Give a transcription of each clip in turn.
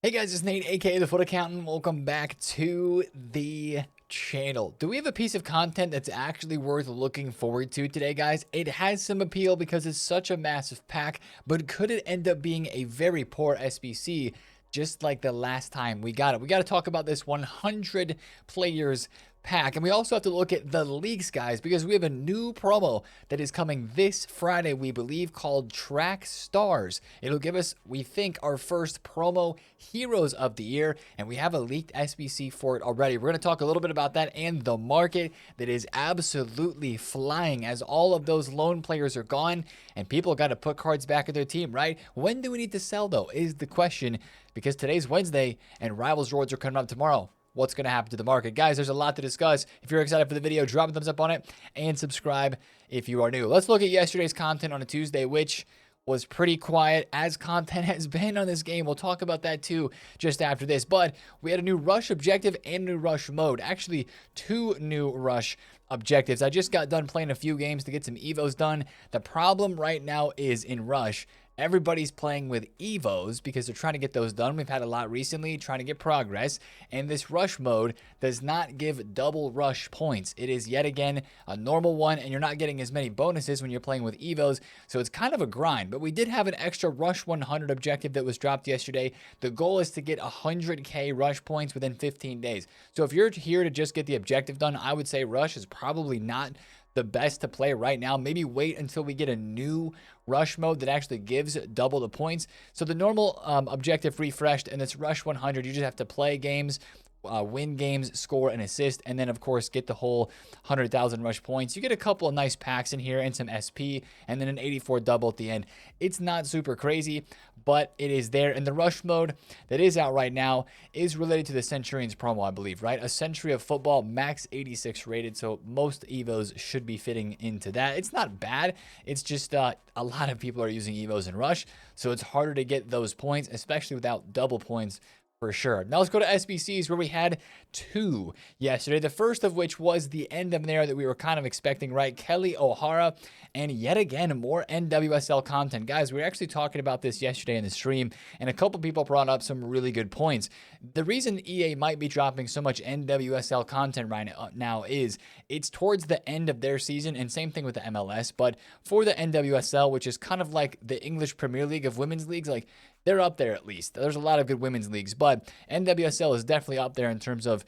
Hey guys, it's Nate, aka TheFutAccountant. Welcome back to the channel. Do we have a piece of content that's actually worth looking forward to today, guys? It has some appeal because it's such a massive pack, but could it end up being a very poor SBC just like the last time we got it? We got to talk about this 100 players pack, and we also have to look at the leaks, guys, because we have a new promo that is coming this Friday, we believe, called Track Stars. It'll give us, we think, our first promo heroes of the year, and we have a leaked SBC for it already. We're going to talk a little bit about that and the market that is absolutely flying as all of those lone players are gone and people got to put cards back in their team, right? When do we need to sell, though, is the question, because today's Wednesday and Rivals Rewards are coming up tomorrow. What's going to happen to the market? Guys, there's a lot to discuss. If you're excited for the video, drop a thumbs up on it and subscribe if you are new. Let's look at yesterday's content on a Tuesday, which was pretty quiet as content has been on this game. We'll talk about that too just after this. But we had a new rush objective and a new rush mode. Actually, two new rush objectives. I just got done playing a few games to get some evos done. The problem right now is in rush, everybody's playing with evos because they're trying to get those done. We've had a lot recently trying to get progress, and this rush mode does not give double rush points. It is yet again a normal one, and you're not getting as many bonuses when you're playing with evos, so it's kind of a grind. But we did have an extra rush 100 objective that was dropped yesterday. The goal is to get 100k rush points within 15 days. So if you're here to just get the objective done, I would say rush is probably not the best to play right now. Maybe wait until we get a new rush mode that actually gives double the points. So the normal objective refreshed, and it's rush 100. You just have to play games, win games, score and assist, and then of course get the whole 100,000 rush points. You get a couple of nice packs in here and some SP, and then an 84 double at the end. It's not super crazy, but it is there. And the rush mode that is out right now is related to the Centurion's promo, I believe, right? A Century of Football, max 86 rated, so most evos should be fitting into that. It's not bad. It's just a lot of people are using evos in rush, so it's harder to get those points, especially without double points, for sure. Now let's go to SBCs, where we had two yesterday. The first of which was the end of an era that we were kind of expecting, right? Kelly OHara, and yet again, more NWSL content. Guys, we were actually talking about this yesterday in the stream, and a couple people brought up some really good points. The reason EA might be dropping so much NWSL content right now is it's towards the end of their season, and same thing with the MLS, but for the NWSL, which is kind of like the English Premier League of women's leagues, like they're up there at least. There's a lot of good women's leagues, but NWSL is definitely up there in terms of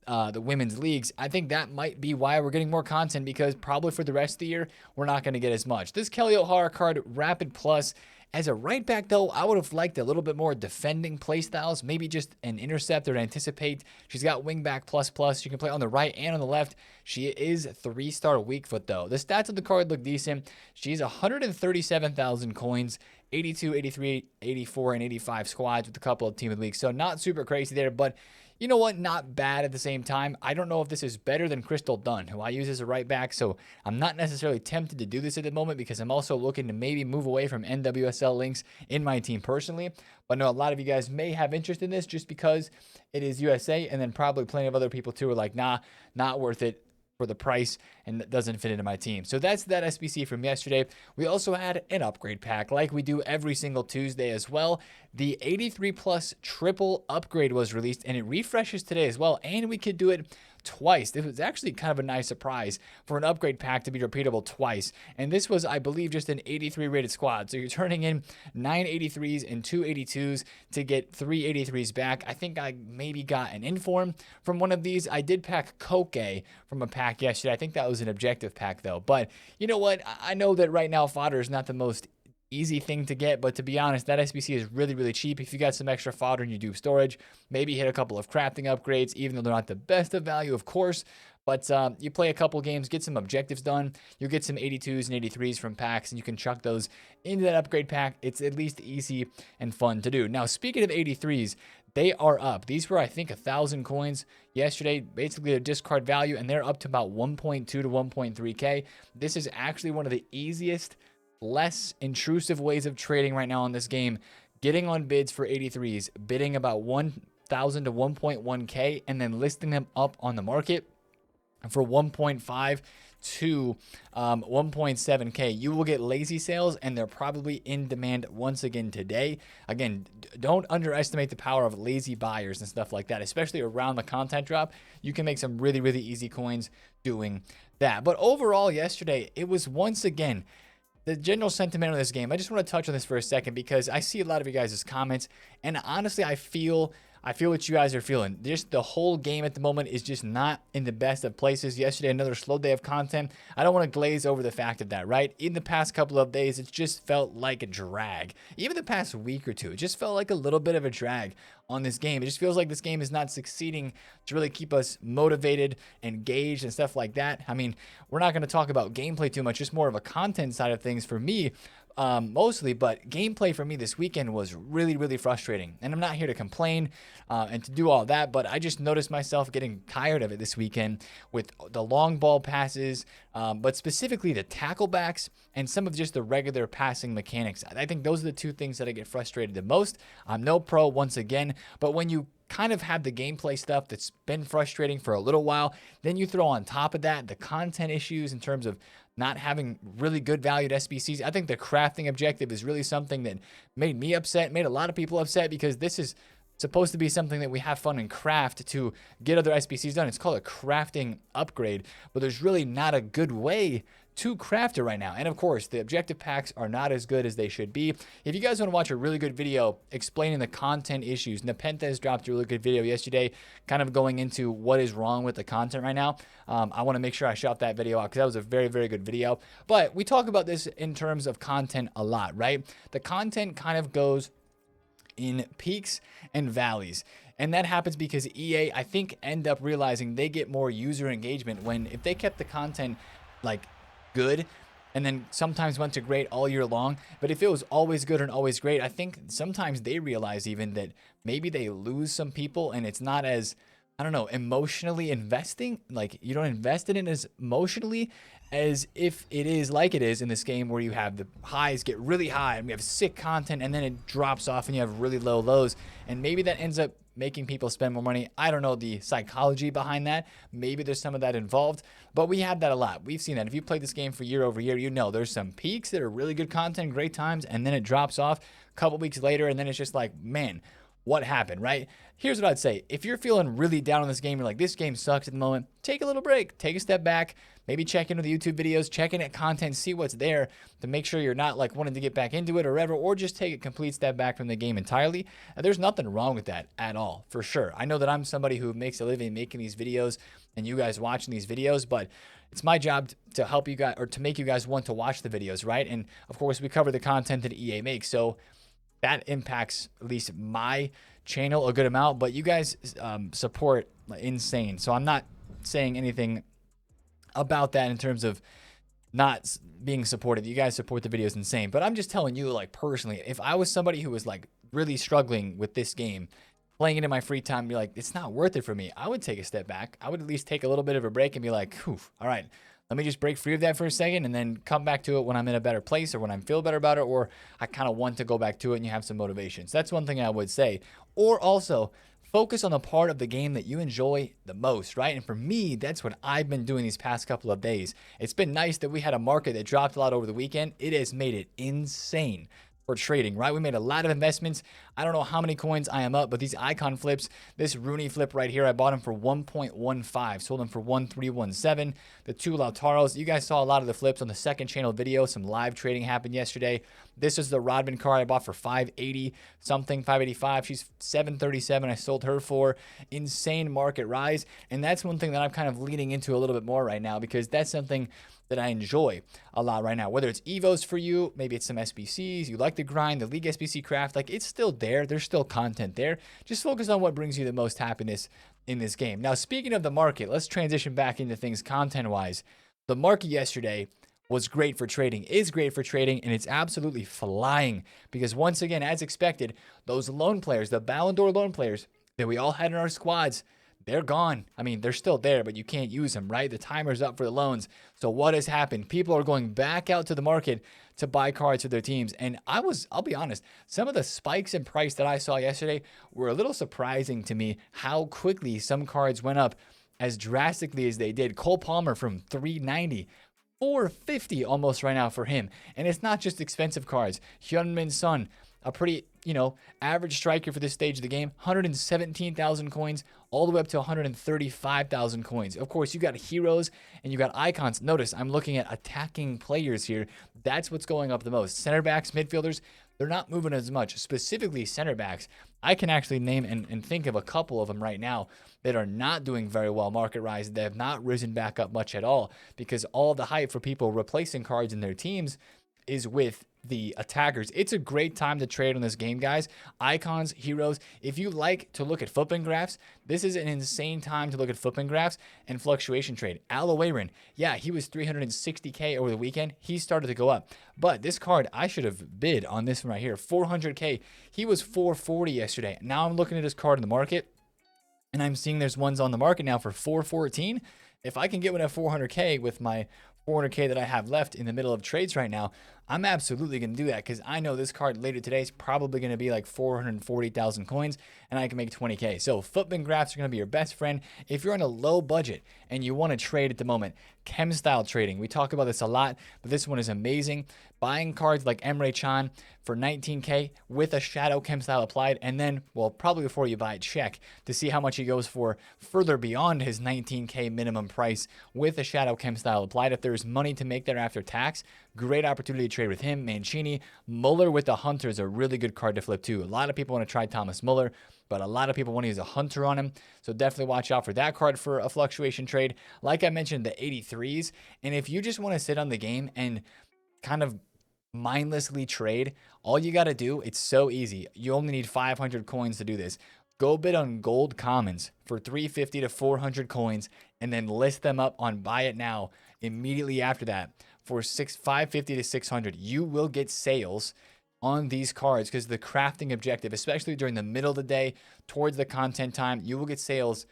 the women's leagues. I think that might be why we're getting more content, because probably for the rest of the year, we're not going to get as much. This Kelly OHara card, Rapid Plus. As a right back, though, I would have liked a little bit more defending playstyles, maybe just an interceptor to anticipate. She's got wingback plus. You can play on the right and on the left. She is 3-star weak foot, though. The stats of the card look decent. She's 137,000 coins, 82, 83, 84, and 85 squads with a couple of team of the league. So not super crazy there, but you know what? Not bad at the same time. I don't know if this is better than Crystal Dunn, who I use as a right back, so I'm not necessarily tempted to do this at the moment because I'm also looking to maybe move away from NWSL links in my team personally. But I know a lot of you guys may have interest in this just because it is USA, and then probably plenty of other people too are like, nah, not worth it for the price, and that doesn't fit into my team. So that's that SBC from yesterday. We also had an upgrade pack like we do every single Tuesday as well. The 83 plus triple upgrade was released, and it refreshes today as well, and we could do it twice. This was actually kind of a nice surprise for an upgrade pack to be repeatable twice. And this was, I believe, just an 83 rated squad. So you're turning in 9 83s and 2 82s to get 3 83s back. I think I maybe got an inform from one of these. I did pack Koke from a pack yesterday. I think that was an objective pack though. But you know what? I know that right now fodder is not the most easy thing to get, but to be honest, that SBC is really, really cheap. If you got some extra fodder and you do storage, maybe hit a couple of crafting upgrades, even though they're not the best of value, of course. But you play a couple games, get some objectives done, you'll get some 82s and 83s from packs, and you can chuck those into that upgrade pack. It's at least easy and fun to do. Now, speaking of 83s, they are up. These were, I think, 1,000 coins yesterday, basically their discard value, and they're up to about 1.2 to 1.3k. This is actually one of the easiest, less intrusive ways of trading right now in this game. Getting on bids for 83s, bidding about 1,000 to 1.1k, and then listing them up on the market for 1.5 to 1.7K. You will get lazy sales, and they're probably in demand once again today. Again, don't underestimate the power of lazy buyers and stuff like that, especially around the content drop. You can make some really, really easy coins doing that. But overall, yesterday, it was once again the general sentiment of this game. I just want to touch on this for a second because I see a lot of you guys' comments, and honestly, I feel what you guys are feeling. Just the whole game at the moment is just not in the best of places. Yesterday, another slow day of content. I don't want to glaze over the fact of that, right? In the past couple of days, it just felt like a drag. Even the past week or two, it just felt like a little bit of a drag on this game. It just feels like this game is not succeeding to really keep us motivated, engaged, and stuff like that. I mean, we're not going to talk about gameplay too much, just more of a content side of things for me. Mostly, but gameplay for me this weekend was really, really frustrating. And I'm not here to complain and to do all that, but I just noticed myself getting tired of it this weekend with the long ball passes, but specifically the tackle backs and some of just the regular passing mechanics. I think those are the two things that I get frustrated the most. I'm no pro once again, but when you kind of have the gameplay stuff that's been frustrating for a little while, then you throw on top of that the content issues in terms of not having really good valued SBCs. I think the crafting objective is really something that made me upset, made a lot of people upset, because this is supposed to be something that we have fun and craft to get other SBCs done. It's called a crafting upgrade, but there's really not a good way to craft it right now. And of course, the objective packs are not as good as they should be. If you guys want to watch a really good video explaining the content issues, Nepenthes dropped a really good video yesterday, kind of going into what is wrong with the content right now. I want to make sure I shout that video out because that was a very, very good video. But we talk about this in terms of content a lot, right? The content kind of goes in peaks and valleys. And that happens because EA, I think, end up realizing they get more user engagement when, if they kept the content like good and then sometimes went to great all year long, but if it was always good and always great, I think sometimes they realize even that maybe they lose some people and it's not as, I don't know, emotionally investing. Like, you don't invest in it as emotionally as if it is like it is in this game, where you have the highs get really high and we have sick content and then it drops off and you have really low lows, and maybe that ends up making people spend more money. I don't know the psychology behind that. Maybe there's some of that involved, but we have that a lot. We've seen that. If you play this game for year over year, you know there's some peaks that are really good content, great times, and then it drops off a couple weeks later, and then it's just like, man, what happened, right? Here's what I'd say. If you're feeling really down on this game, you're like, this game sucks at the moment, take a little break, take a step back, maybe check into the YouTube videos, check in at content, see what's there to make sure you're not like wanting to get back into it or whatever, or just take a complete step back from the game entirely. There's nothing wrong with that at all, for sure. I know that I'm somebody who makes a living making these videos and you guys watching these videos, but it's my job to help you guys, or to make you guys want to watch the videos, right? And of course, we cover the content that EA makes, so that impacts at least my channel a good amount, but you guys support insane. So I'm not saying anything about that in terms of not being supported. You guys support the videos insane, but I'm just telling you, like, personally, if I was somebody who was like really struggling with this game, playing it in my free time, be like, it's not worth it for me, I would take a step back. I would at least take a little bit of a break and be like, all right, let me just break free of that for a second and then come back to it when I'm in a better place or when I feel better about it, or I kind of want to go back to it and you have some motivation. So that's one thing I would say. Or also, focus on the part of the game that you enjoy the most, right? And for me, that's what I've been doing these past couple of days. It's been nice that we had a market that dropped a lot over the weekend. It has made it insane for trading, right? We made a lot of investments. I don't know how many coins I am up, but these icon flips, this Rooney flip right here, I bought him for 1.15, sold him for 1.317. The two Lautaros, you guys saw a lot of the flips on the second channel video. Some live trading happened yesterday. This is the Rodman card I bought for 580 something, 585. She's 737. I sold her for. Insane market rise. And that's one thing that I'm kind of leaning into a little bit more right now, because that's something that I enjoy a lot right now. Whether it's Evos for you, maybe it's some SBCs, you like the grind, the League SBC craft, like, it's still there. There's still content there. Just focus on what brings you the most happiness in this game. Now, speaking of the market, let's transition back into things content-wise. The market yesterday was great for trading, is great for trading, and it's absolutely flying because, once again, as expected, those loan players, the Ballon d'Or loan players that we all had in our squads, they're gone. I mean, they're still there, but you can't use them, right? The timer's up for the loans. So what has happened? People are going back out to the market to buy cards for their teams. And I'll be honest, some of the spikes in price that I saw yesterday were a little surprising to me, how quickly some cards went up as drastically as they did. Cole Palmer from 390, 450 almost right now for him. And it's not just expensive cards. Hyunmin Sun, a pretty, average striker for this stage of the game, 117,000 coins, all the way up to 135,000 coins. Of course, you got heroes and you got icons. Notice I'm looking at attacking players here. That's what's going up the most. Center backs, midfielders, they're not moving as much. Specifically center backs, I can actually name and think of a couple of them right now that are not doing very well market rise. They have not risen back up much at all because all the hype for people replacing cards in their teams is with the attackers. It's a great time to trade on this game, guys. Icons, heroes. If you like to look at footprint graphs, this is an insane time to look at footprint graphs and fluctuation trade. Aloe, yeah, he was 360K over the weekend. He started to go up. But this card, I should have bid on this one right here. 400K. He was 440 yesterday. Now I'm looking at his card in the market, and I'm seeing there's ones on the market now for 414. If I can get one at 400K with my 400K that I have left in the middle of trades right now, I'm absolutely going to do that because I know this card later today is probably going to be like 440,000 coins and I can make 20K. So footprint graphs are going to be your best friend. If you're on a low budget and you want to trade at the moment, chem style trading. We talk about this a lot, but this one is amazing. Buying cards like Emre Can for 19K with a shadow chem style applied, and then, well, probably before you buy it, check to see how much he goes for further beyond his 19K minimum price with a shadow chem style applied. If there's money to make there after tax, great opportunity to trade with him. Mancini, Muller with the Hunter is a really good card to flip too. A lot of people want to try Thomas Muller, but a lot of people want to use a Hunter on him. So definitely watch out for that card for a fluctuation trade. Like I mentioned, the 83s. And if you just want to sit on the game and kind of mindlessly trade, all you got to do, it's so easy. You only need 500 coins to do this. Go bid on gold commons for 350 to 400 coins and then list them up on buy it now immediately after that for 550 to 600. You will get sales on these cards because the crafting objective, especially during the middle of the day towards the content time, you will get sales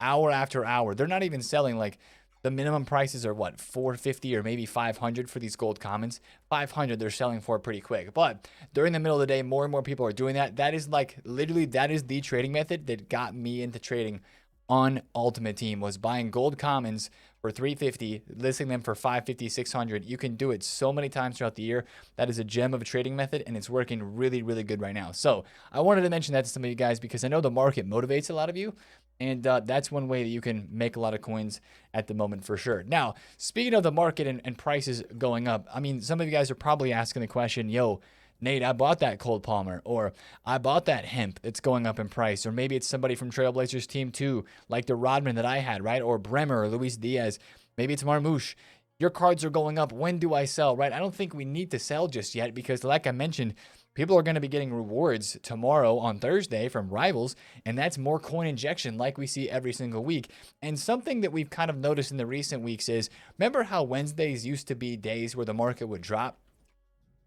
hour after hour. They're not even selling, like, the minimum prices are what, 450 or maybe 500 for these gold commons. 500 they're selling for pretty quick. But during the middle of the day, more and more people are doing that. That is like literally, that is the trading method that got me into trading on Ultimate Team, was buying gold commons for 350, listing them for 550, 600. You can do it so many times throughout the year. That is a gem of a trading method, and it's working really, really good right now. So I wanted to mention that to some of you guys because I know the market motivates a lot of you, and that's one way that you can make a lot of coins at the moment for sure. Now, speaking of the market and prices going up, I mean, some of you guys are probably asking the question, yo, Nate, I bought that Cole Palmer, or I bought that hemp that's going up in price, or maybe it's somebody from Trailblazers team 2, like the Rodman that I had, right? Or Bremer or Luis Diaz. Maybe it's Marmouche. Your cards are going up. When do I sell, right? I don't think we need to sell just yet because, like I mentioned, people are going to be getting rewards tomorrow on Thursday from rivals, and that's more coin injection like we see every single week. And something that we've kind of noticed in the recent weeks is, remember how Wednesdays used to be days where the market would drop?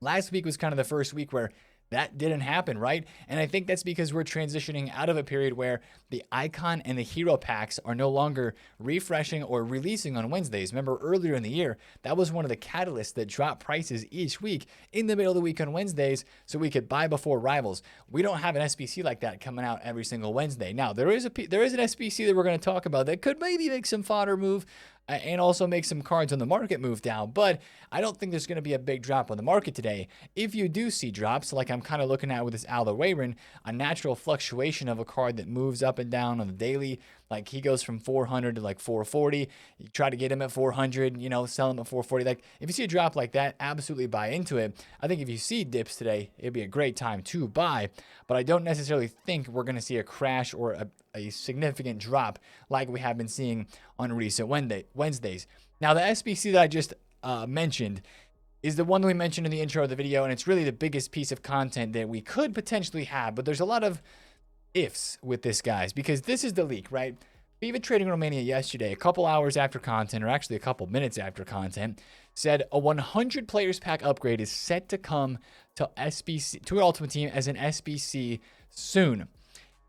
Last week was kind of the first week where that didn't happen, right? And I think that's because we're transitioning out of a period where the icon and the hero packs are no longer refreshing or releasing on Wednesdays. Remember earlier in the year, that was one of the catalysts that dropped prices each week in the middle of the week on Wednesdays so we could buy before rivals. We don't have an SBC like that coming out every single Wednesday. Now, there is an SBC that we're going to talk about that could maybe make some fodder move and also make some cards on the market move down, but I don't think there's going to be a big drop on the market today. If you do see drops, like I'm kind of looking at with this Aloe, a natural fluctuation of a card that moves up and down on the daily, like he goes from 400 to like 440, you try to get him at 400, sell him at 440. Like if you see a drop like that, absolutely buy into it. I think if you see dips today, it'd be a great time to buy, but I don't necessarily think we're going to see a crash or a significant drop like we have been seeing on recent Wednesdays. Now, the SBC that I just mentioned is the one that we mentioned in the intro of the video, and it's really the biggest piece of content that we could potentially have, but there's a lot of ifs with this, guys, because this is the leak, right? FIFA Trading Romania yesterday, a couple hours after content, or actually a couple minutes after content, said a 100 players pack upgrade is set to come to your Ultimate Team as an SBC soon.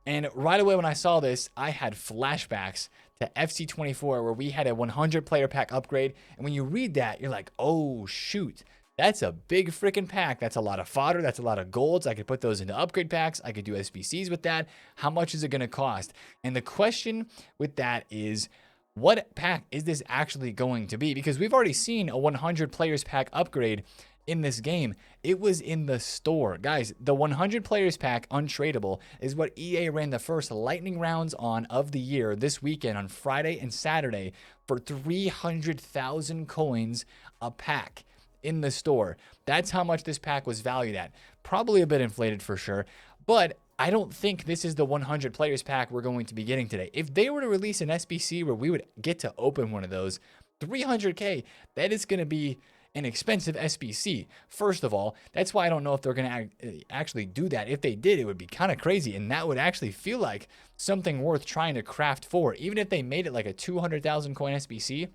And right away when I saw this, I had flashbacks to FC24 where we had a 100 player pack upgrade. And when you read that, you're like, oh, shoot, that's a big freaking pack. That's a lot of fodder. That's a lot of golds. I could put those into upgrade packs. I could do SBCs with that. How much is it going to cost? And the question with that is, what pack is this actually going to be? Because we've already seen a 100 players pack upgrade in this game. It was in the store. Guys, the 100 players pack untradeable is what EA ran the first lightning rounds on of the year this weekend on Friday and Saturday for 300,000 coins a pack in the store. That's how much this pack was valued at. Probably a bit inflated for sure, but I don't think this is the 100 players pack we're going to be getting today. If they were to release an SBC where we would get to open one of those, 300K, that is going to be an expensive SBC. First of all, that's why I don't know if they're going to actually do that. If they did, it would be kind of crazy, and that would actually feel like something worth trying to craft for. Even if they made it like a 200,000 coin SBC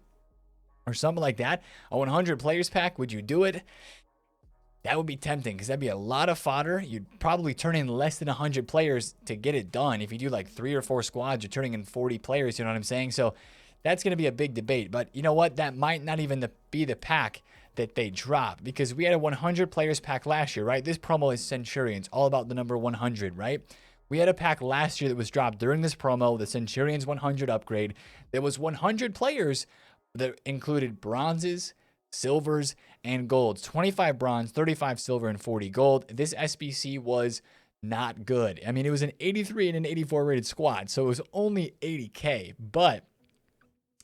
or something like that, a 100 players pack, would you do it? That would be tempting because that'd be a lot of fodder. You'd probably turn in less than 100 players to get it done. If you do like 3 or 4 squads, you're turning in 40 players, you know what I'm saying? So that's going to be a big debate. But you know what? That might not even be the pack that they drop, because we had a 100 players pack last year, right? This promo is Centurions, all about the number 100, right? We had a pack last year that was dropped during this promo, the Centurions 100 upgrade. There was 100 players that included bronzes, silvers, and golds. 25 bronze, 35 silver, and 40 gold. This SBC was not good. I mean, it was an 83 and an 84 rated squad, so it was only 80K. But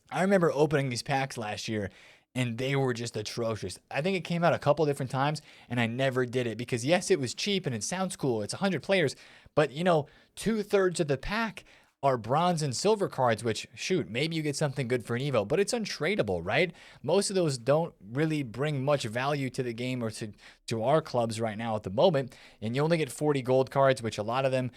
I remember opening these packs last year, and they were just atrocious. I think it came out a couple different times, and I never did it because, yes, it was cheap and it sounds cool. It's 100 players, but, you know, 2/3 of the pack are bronze and silver cards, which, shoot, maybe you get something good for an Evo, but it's untradeable, right? Most of those don't really bring much value to the game or to our clubs right now at the moment, and you only get 40 gold cards, which a lot of them,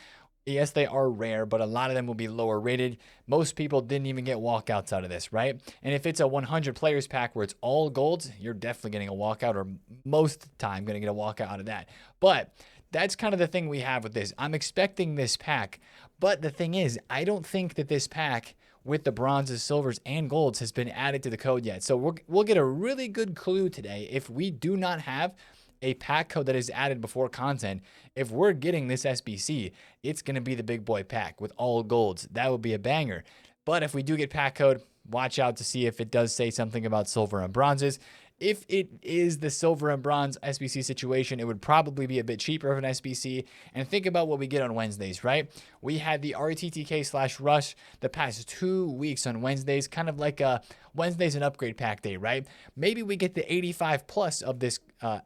yes, they are rare, but a lot of them will be lower rated. Most people didn't even get walkouts out of this, right? And if it's a 100 players pack where it's all golds, you're definitely getting a walkout, or most of the time going to get a walkout out of that. But that's kind of the thing we have with this. I'm expecting this pack, but the thing is, I don't think that this pack with the bronzes, silvers, and golds has been added to the code yet. So we'll get a really good clue today if we do not have a pack code that is added before content. If we're getting this SBC, it's going to be the big boy pack with all golds. That would be a banger. But if we do get pack code, watch out to see if it does say something about silver and bronzes. If it is the silver and bronze SBC situation, it would probably be a bit cheaper of an SBC. And think about what we get on Wednesdays, right? We had the RTTK/Rush the past 2 weeks on Wednesdays, kind of like a Wednesday's an upgrade pack day, right? Maybe we get the 85 plus of this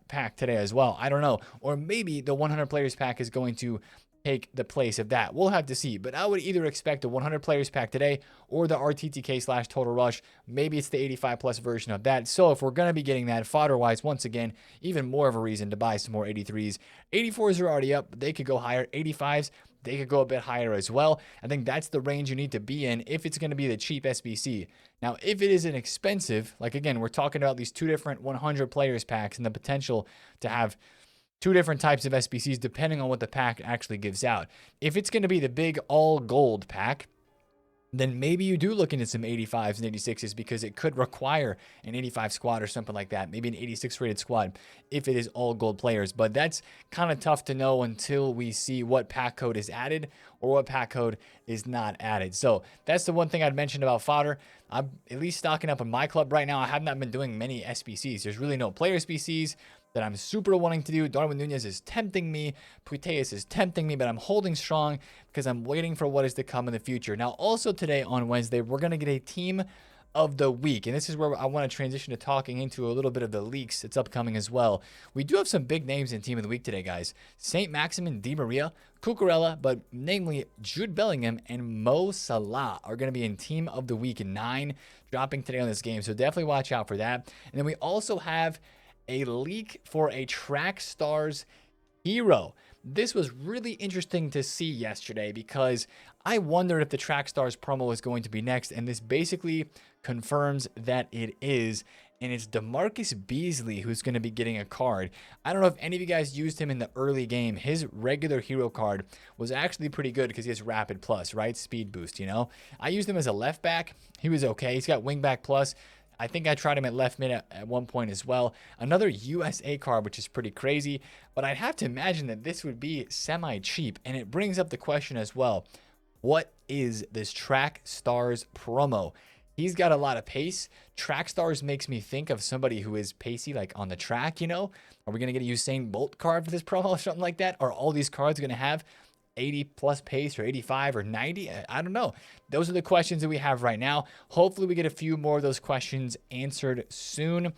pack today as well. I don't know. Or maybe the 100 players pack is going to take the place of that. We'll have to see, but I would either expect a 100 players pack today or the RTTK/Total Rush. Maybe it's the 85 plus version of that. So if we're going to be getting that fodder wise, once again, even more of a reason to buy some more 83s. 84s are already up, but they could go higher. 85s, they could go a bit higher as well. I think that's the range you need to be in if it's going to be the cheap SBC. Now, if it is an expensive, like again, we're talking about these 2 different 100 players packs and the potential to have 2 different types of SBCs depending on what the pack actually gives out. If it's going to be the big all gold pack, then maybe you do look into some 85s and 86s because it could require an 85 squad or something like that, maybe an 86 rated squad if it is all gold players. But that's kind of tough to know until we see what pack code is added or what pack code is not added. So that's the one thing I'd mentioned about fodder. I'm at least stocking up in my club right now. I have not been doing many SBCs. There's really no player SBCs that I'm super wanting to do. Darwin Nunez is tempting me. Puteus is tempting me, but I'm holding strong because I'm waiting for what is to come in the future. Now, also today on Wednesday, we're going to get a team of the week. And this is where I want to transition to talking into a little bit of the leaks that's upcoming as well. We do have some big names in team of the week today, guys. St. Maximin, Di Maria, Cucurella, but namely Jude Bellingham and Mo Salah are going to be in team of the week in 9, dropping today on this game. So definitely watch out for that. And then we also have a leak for a Track Stars hero. This was really interesting to see yesterday because I wondered if the Track Stars promo is going to be next, and this basically confirms that it is, and it's DeMarcus Beasley who's going to be getting a card. I don't know if any of you guys used him in the early game. His regular hero card was actually pretty good because he has Rapid Plus, right? Speed boost, you know? I used him as a left back. He was okay. He's got Wing Back Plus. I think I tried him at left mid at one point as well. Another USA card, which is pretty crazy, but I'd have to imagine that this would be semi-cheap, and it brings up the question as well, what is this Track Stars promo? He's got a lot of pace. Track stars makes me think of somebody who is pacey, like on the track, you know? Are we going to get a Usain Bolt card for this promo or something like that? Are all these cards going to have 80 plus pace or 85 or 90? I don't know. Those are the questions that we have right now. Hopefully we get a few more of those questions answered soon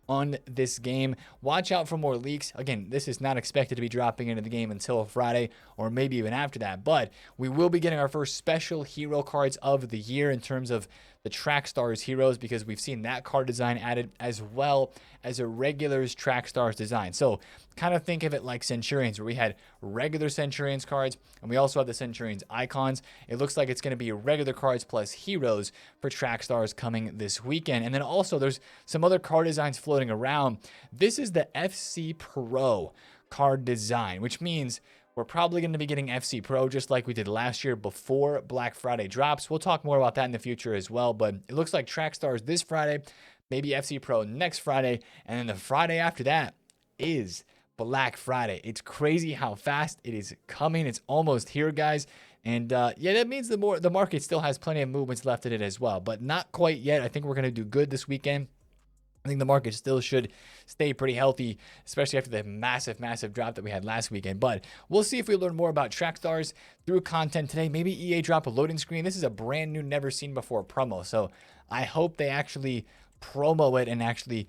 on this game. Watch out for more leaks. Again, this is not expected to be dropping into the game until Friday or maybe even after that, but we will be getting our first special hero cards of the year in terms of the Track Stars heroes, because we've seen that card design added as well as a regulars Track Stars design. So kind of think of it like Centurions, where we had regular Centurions cards and we also have the Centurions icons. It looks like it's going to be regular cards plus heroes for Track Stars coming this weekend. And then also there's some other card designs floating around. This is the FC Pro card design, which means we're probably going to be getting FC Pro just like we did last year before Black Friday drops. We'll talk more about that in the future as well, but it looks like Track Stars this Friday, maybe FC Pro next Friday, and then the Friday after that is Black Friday. It's crazy how fast it is coming. It's almost here, guys. And yeah, that means the market still has plenty of movements left in it as well, but not quite yet. I think we're going to do good this weekend. I think the market still should stay pretty healthy, especially after the massive drop that we had last weekend. But we'll see if we learn more about Track Stars through content today. Maybe EA drop a loading screen. This is a brand new, never seen before promo. So I hope they actually promo it and actually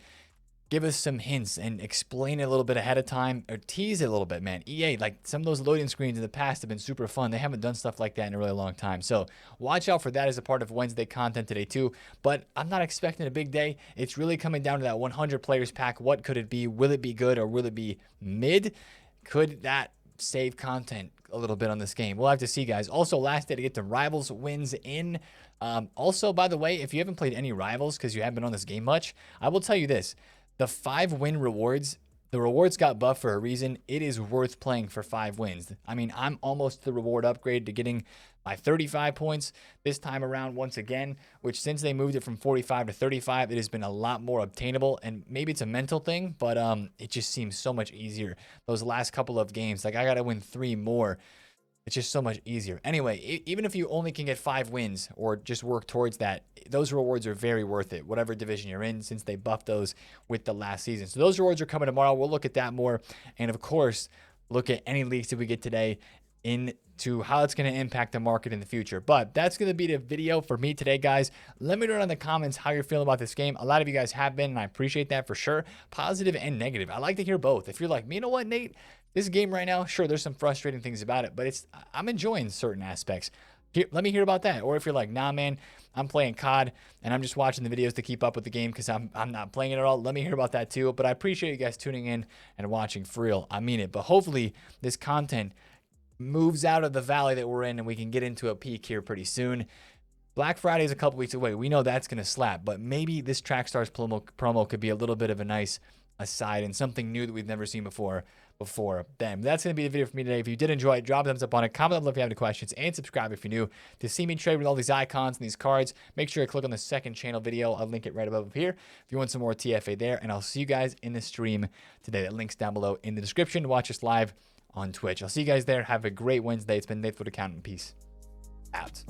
give us some hints and explain it a little bit ahead of time, or tease it a little bit, man. EA, like some of those loading screens in the past have been super fun. They haven't done stuff like that in a really long time. So watch out for that as a part of Wednesday content today too. But I'm not expecting a big day. It's really coming down to that 100 players pack. What could it be? Will it be good or will it be mid? Could that save content a little bit on this game? We'll have to see, guys. Also, last day to get the Rivals wins in. Also, by the way, if you haven't played any Rivals because you haven't been on this game much, I will tell you this. The 5-win rewards, the rewards got buffed for a reason. It is worth playing for 5 wins. I mean, I'm almost the reward upgrade to getting my 35 points this time around once again, which since they moved it from 45 to 35, it has been a lot more obtainable. And maybe it's a mental thing, but it just seems so much easier. Those last couple of games, like I got to win 3 more. It's just so much easier. Anyway, even if you only can get 5 wins or just work towards that, those rewards are very worth it, whatever division you're in, since they buffed those with the last season. So those rewards are coming tomorrow. We'll look at that more. And of course, look at any leaks that we get today into how it's going to impact the market in the future. But that's going to be the video for me today, guys. Let me know in the comments how you're feeling about this game. A lot of you guys have been, and I appreciate that for sure. Positive and negative. I like to hear both. If you're like, you know what, Nate? This game right now, sure, there's some frustrating things about it, but I'm enjoying certain aspects. Let me hear about that. Or if you're like, nah, man, I'm playing COD and I'm just watching the videos to keep up with the game because I'm not playing it at all. Let me hear about that too. But I appreciate you guys tuning in and watching for real. I mean it. But hopefully this content moves out of the valley that we're in and we can get into a peak here pretty soon. Black Friday is a couple weeks away. We know that's going to slap, but maybe this Track Stars promo could be a little bit of a nice aside and something new that we've never seen before then. That's going to be the video for me today. If you did enjoy it, drop a thumbs up on it, comment below if you have any questions, and subscribe if you're new to see me trade with all these icons and these cards. Make sure to click on the second channel video. I'll link it right above here if you want some more TFA there, and I'll see you guys in the stream today. That link's down below in the description to watch us live on Twitch. I'll see you guys there. Have a great Wednesday. It's been TheFutAccountant. Peace out.